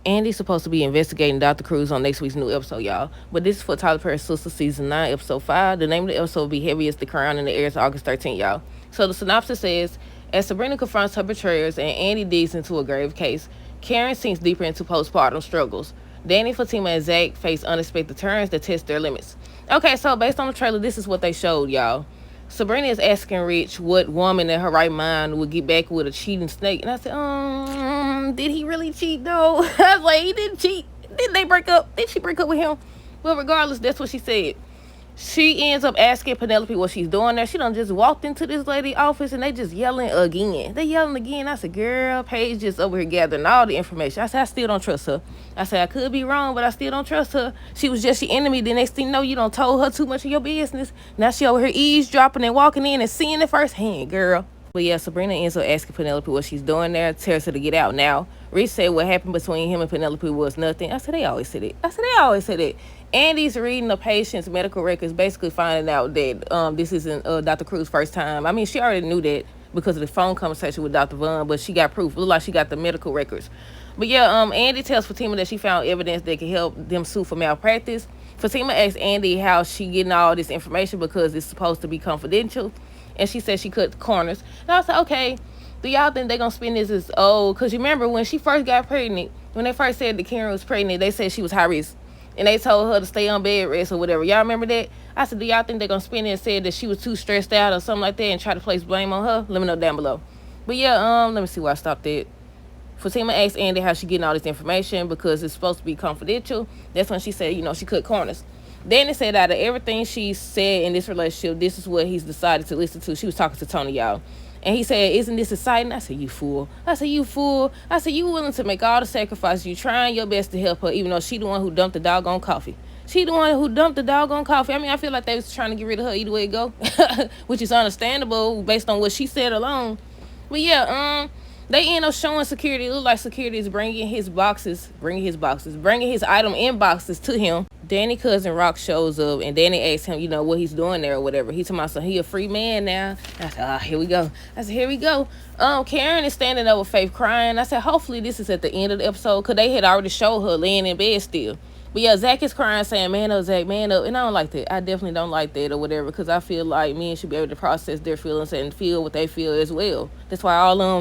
Andy's supposed to be investigating Dr. Cruz on next week's new episode, y'all. But this is for Tyler Perry's Sistas Season 9, Episode 5. The name of the episode will be Heavy as the Crown, and it airs August 13th, y'all. So the synopsis says, as Sabrina confronts her betrayers and Andy digs into a grave case, Karen sinks deeper into postpartum struggles. Danny, Fatima, and Zach face unexpected turns that test their limits. Okay, so based on the trailer, this is what they showed, y'all. Sabrina is asking Rich what woman in her right mind would get back with a cheating snake. And I said, did he really cheat, though? I was like, he didn't cheat. Did they break up? Did she break up with him? Well, regardless, that's what she said. She ends up asking Penelope what she's doing there. She done just walked into this lady's office and they just yelling again. They yelling again. I said, girl, Paige just over here gathering all the information. I said, I still don't trust her. I said, I could be wrong, but I still don't trust her. She was just your enemy. The next thing you know, you done told her too much of your business. Now she over here eavesdropping and walking in and seeing it firsthand, girl. But yeah, Sabrina ends up asking Penelope what she's doing there, tells her to get out now. Rich said what happened between him and Penelope was nothing. I said, they always said it. Andy's reading the patient's medical records, basically finding out that this isn't Dr. Cruz's first time. I mean, she already knew that because of the phone conversation with Dr. Vaughn, but she got proof. It looked like she got the medical records. But yeah, Andy tells Fatima that she found evidence that can help them sue for malpractice. Fatima asks Andy how she getting all this information because it's supposed to be confidential. And she said she cut corners. And I was like, okay, do y'all think they're going to spin this as, because you remember when she first got pregnant, when they first said that Karen was pregnant, they said she was high risk. And they told her to stay on bed rest or whatever. Y'all remember that? I said, do y'all think they're going to spin it and say that she was too stressed out or something like that and try to place blame on her? Let me know down below. But yeah, let me see where I stopped at. Fatima asked Andy how she getting all this information because it's supposed to be confidential. That's when she said, she cut corners. Danny said out of everything she said in this relationship, this is what he's decided to listen to. She was talking to Tony, y'all. And he said, isn't this exciting? I said, you fool. I said, you willing to make all the sacrifices. You trying your best to help her, even though she the one who dumped the doggone coffee. I mean, I feel like they was trying to get rid of her either way it go, which is understandable based on what she said alone. But yeah, they end up showing security. It looked like security is bringing his item in boxes to him. Danny cousin Rock shows up and Danny asks him, what he's doing there or whatever. He told me, so he a free man now. I said, here we go. Karen is standing there with Faith crying. I said, hopefully this is at the end of the episode because they had already showed her laying in bed still. But yeah, Zach is crying saying, man up, Zach, man up. And I don't like that. I definitely don't like that or whatever because I feel like men should be able to process their feelings and feel what they feel as well. That's why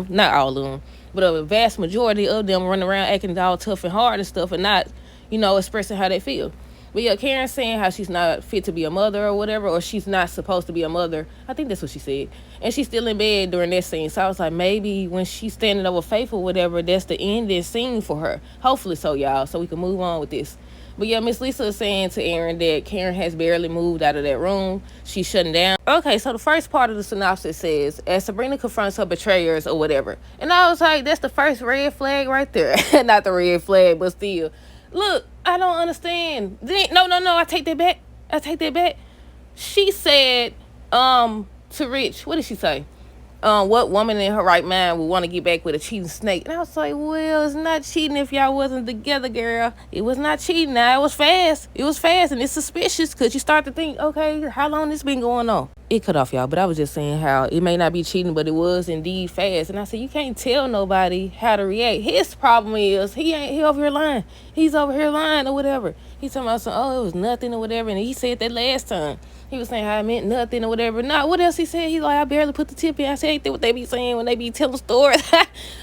not all of them, but a vast majority of them run around acting all tough and hard and stuff and not, expressing how they feel. But yeah, Karen saying how she's not fit to be a mother or whatever, or she's not supposed to be a mother. I think that's what she said. And she's still in bed during that scene. So I was like, maybe when she's standing over Faith or whatever, that's the ending scene for her. Hopefully so, y'all, so we can move on with this. But yeah, Miss Lisa is saying to Aaron that Karen has barely moved out of that room. She's shutting down. Okay, so the first part of the synopsis says, as Sabrina confronts her betrayers or whatever. And I was like, that's the first red flag right there. Not the red flag, but still. Look, I don't understand. No, I take that back. She said to Rich, what did she say? What woman in her right mind would want to get back with a cheating snake? And I was like, well, it's not cheating if y'all wasn't together, girl. It was not cheating. Now, it was fast, and it's suspicious because you start to think, okay, how long this been going on? It cut off, y'all, but I was just saying how it may not be cheating, but it was indeed fast. And I said, you can't tell nobody how to react. His problem is he over here lying. He's over here lying or whatever. He's talking about it was nothing or whatever. And he said that last time. He was saying how I meant nothing or whatever. Nah, what else he said? He's like, I barely put the tip in. I said, ain't that what they be saying when they be telling stories?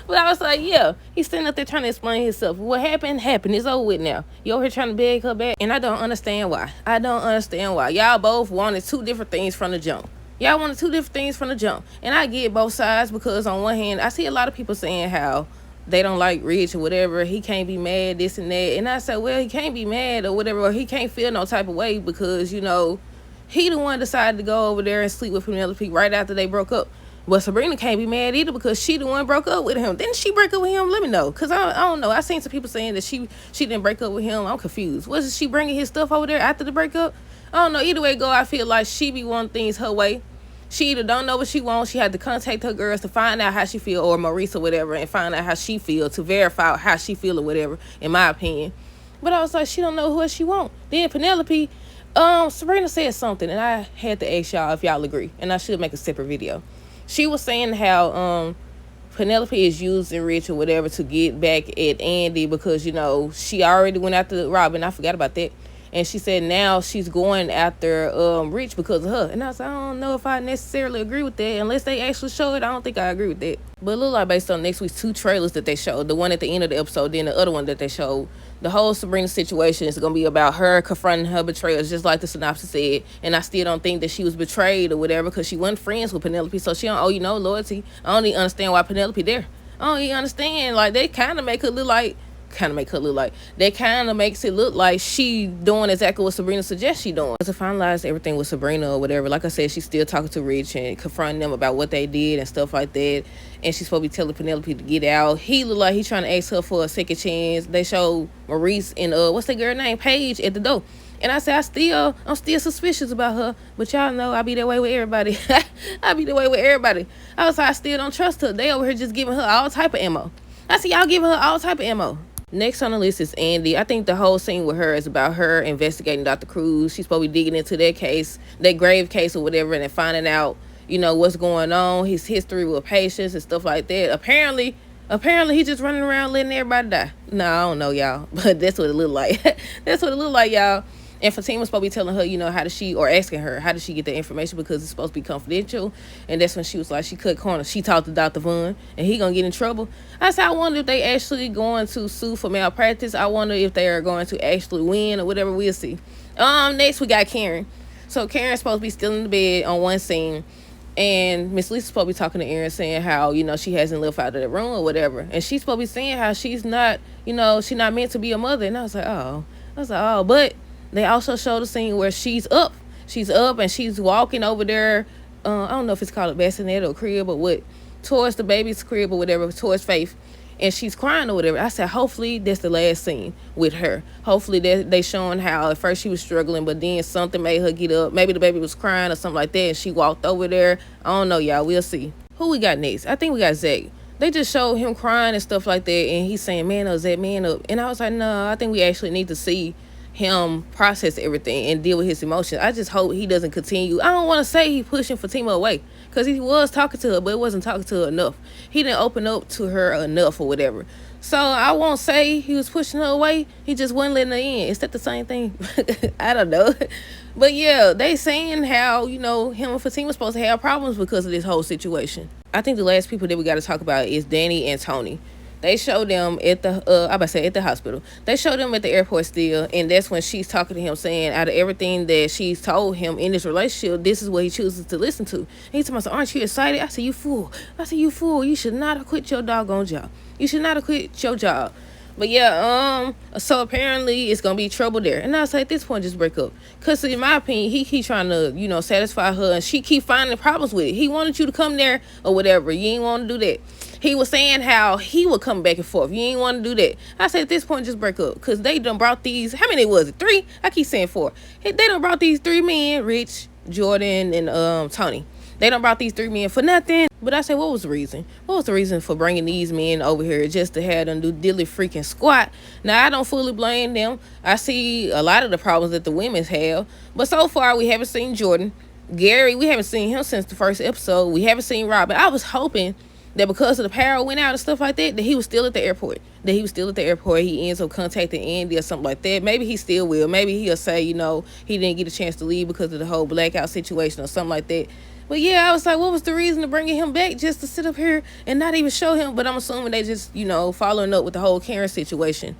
But I was like, yeah. He's sitting up there trying to explain himself. What happened. It's over with now. You over here trying to beg her back. And I don't understand why. Y'all both wanted two different things from the jump. And I get both sides because on one hand, I see a lot of people saying how they don't like Rich or whatever. He can't be mad, this and that. And I said, well, he can't be mad or whatever. Or he can't feel no type of way because, he the one decided to go over there and sleep with Penelope right after they broke up. But Sabrina can't be mad either because she the one broke up with him. Didn't she break up with him? Let me know. Because I don't know. I seen some people saying that she didn't break up with him. I'm confused. Wasn't she bringing his stuff over there after the breakup? I don't know. Either way go, I feel like she be wanting things her way. She either don't know what she wants. She had to contact her girls to find out how she feel, or Maurice or whatever, and find out how she feel to verify how she feel or whatever, in my opinion. But I was like, she don't know what she want. Then Penelope... Sabrina said something, and I had to ask y'all if y'all agree, and I should make a separate video. She was saying how, Penelope is using Rich or whatever to get back at Andy because, you know, she already went after Robin. I forgot about that. And she said now she's going after Rich because of her. And I was like, I don't know if I necessarily agree with that. Unless they actually show it, I don't think I agree with that. But it looked like based on next week's 2 trailers that they showed, the one at the end of the episode, then the other one that they showed, the whole Sabrina situation is going to be about her confronting her betrayers, just like the synopsis said. And I still don't think that she was betrayed or whatever because she wasn't friends with Penelope, so she don't owe you no loyalty. I don't even understand why Penelope there. I don't even understand. Like, they kind of make her look like they kind of makes it look like she doing exactly what Sabrina suggests she doing. To finalize everything with Sabrina or whatever, like I said, she's still talking to Rich and confronting them about what they did and stuff like that. And she's supposed to be telling Penelope to get out. He look like he's trying to ask her for a second chance. They show Maurice and what's that girl name, Paige, at the door. And I said, I'm still suspicious about her. But y'all know I be that way with everybody. I be that way with everybody. I was like, I still don't trust her. They over here just giving her all type of ammo. I see y'all giving her all type of ammo. Next on the list is Andy. I think the whole scene with her is about her investigating Dr. Cruz. She's supposed to be digging into that case, that grave case or whatever, and then finding out, you know, what's going on, his history with patients and stuff like that. Apparently he's just running around letting everybody die. No, I don't know, y'all, but that's what it looked like. That's what it looked like, y'all. And Fatima's supposed to be telling her, you know, asking her, how did she get the information because it's supposed to be confidential. And that's when she was like, she cut corners. She talked to Dr. Vaughn and he gonna get in trouble. I said, I wonder if they actually going to sue for malpractice. I wonder if they are going to actually win or whatever. We'll see. Next we got Karen. So Karen's supposed to be still in the bed on one scene. And Miss Lisa's supposed to be talking to Erin saying how, you know, she hasn't left out of the room or whatever. And she's supposed to be saying how she's not, you know, she's not meant to be a mother. And I was like, oh. But they also showed a scene where she's up and she's walking over there. I don't know if it's called a bassinet or crib or what, towards the baby's crib or whatever, towards Faith. And she's crying or whatever. I said, hopefully that's the last scene with her. Hopefully they showing how at first she was struggling, but then something made her get up. Maybe the baby was crying or something like that, and she walked over there. I don't know, y'all. We'll see. Who we got next? I think we got Zach. They just showed him crying and stuff like that, and he's saying, man up, Zach, man up. And I was like, no, I think we actually need to see him process everything and deal with his emotions. I just hope he doesn't continue. I don't want to say he pushing Fatima away because he was talking to her, but it wasn't talking to her enough. He didn't open up to her enough or whatever. So I won't say he was pushing her away. He just wasn't letting her in. Is that the same thing? I don't know. But yeah, they saying how, you know, him and Fatima supposed to have problems because of this whole situation. I think the last people that we got to talk about is Danny and Tony. They showed them at the hospital. They showed them at the airport still, and that's when she's talking to him saying out of everything that she's told him in this relationship, this is what he chooses to listen to. And he's talking about, aren't you excited? I said, you fool. You should not have quit your doggone job. You should not have quit your job. But yeah, so apparently it's gonna be trouble there. And I say at this point, just break up. Cause in my opinion, he keep trying to, you know, satisfy her, and she keep finding problems with it. He wanted you to come there or whatever. You ain't want to do that. He was saying how he would come back and forth. You ain't want to do that. I said at this point, just break up. Cause they done brought these. How many was it? 3? I keep saying 4. They done brought these 3 men, Rich, Jordan, and Tony. They done brought these 3 men for nothing. But I said, what was the reason? What was the reason for bringing these men over here just to have them do dilly freaking squat? Now, I don't fully blame them. I see a lot of the problems that the women have. But so far, we haven't seen Jordan. Gary, we haven't seen him since the first episode. We haven't seen Robin. I was hoping that because of the power went out and stuff like that, that he was still at the airport. He ends up contacting Andy or something like that. Maybe he still will. Maybe he'll say, you know, he didn't get a chance to leave because of the whole blackout situation or something like that. But yeah, I was like, what was the reason to bringing him back just to sit up here and not even show him? But I'm assuming they just, you know, following up with the whole Karen situation.